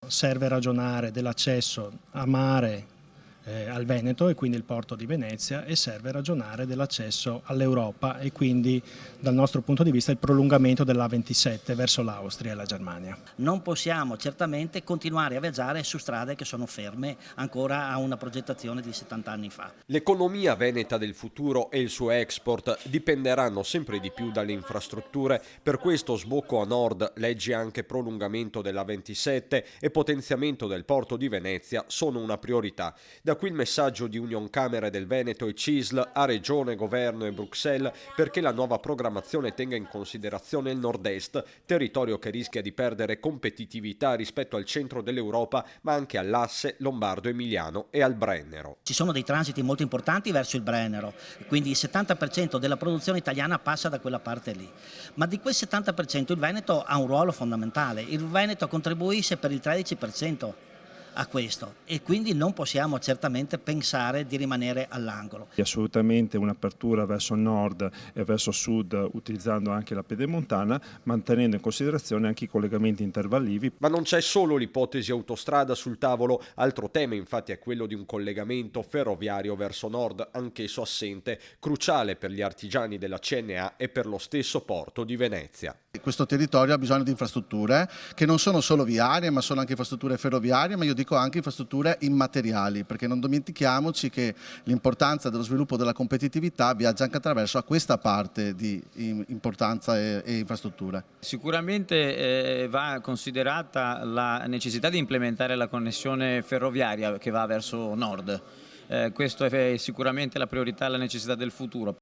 serve ragionare dell'accesso a mare al Veneto e quindi il porto di Venezia, e serve ragionare dell'accesso all'Europa e quindi dal nostro punto di vista il prolungamento dell'A27 verso l'Austria e la Germania. Non possiamo certamente continuare a viaggiare su strade che sono ferme ancora a una progettazione di 70 anni fa. L'economia veneta del futuro e il suo export dipenderanno sempre di più dalle infrastrutture, per questo sbocco a nord, leggi anche prolungamento dell'A27 e potenziamento del porto di Venezia sono una priorità. Da qui il messaggio di Unioncamere del Veneto e CISL a Regione, Governo e Bruxelles perché la nuova programmazione tenga in considerazione il nord-est, territorio che rischia di perdere competitività rispetto al centro dell'Europa, ma anche all'asse lombardo-emiliano e al Brennero. Ci sono dei transiti molto importanti verso il Brennero, quindi il 70% della produzione italiana passa da quella parte lì. Ma di quel 70% il Veneto ha un ruolo fondamentale. Il Veneto contribuisce per il 13% a questo e quindi non possiamo certamente pensare di rimanere all'angolo. Assolutamente un'apertura verso nord e verso sud utilizzando anche la pedemontana, mantenendo in considerazione anche i collegamenti intervallivi. Ma non c'è solo l'ipotesi autostrada sul tavolo, altro tema infatti è quello di un collegamento ferroviario verso nord, anch'esso assente, cruciale per gli artigiani della CNA e per lo stesso porto di Venezia. Questo territorio ha bisogno di infrastrutture che non sono solo viarie, ma sono anche infrastrutture ferroviarie, ma io dico anche infrastrutture immateriali, perché non dimentichiamoci che l'importanza dello sviluppo della competitività viaggia anche attraverso questa parte di importanza e infrastrutture. Sicuramente va considerata la necessità di implementare la connessione ferroviaria che va verso nord. Questo è sicuramente la priorità e la necessità del futuro.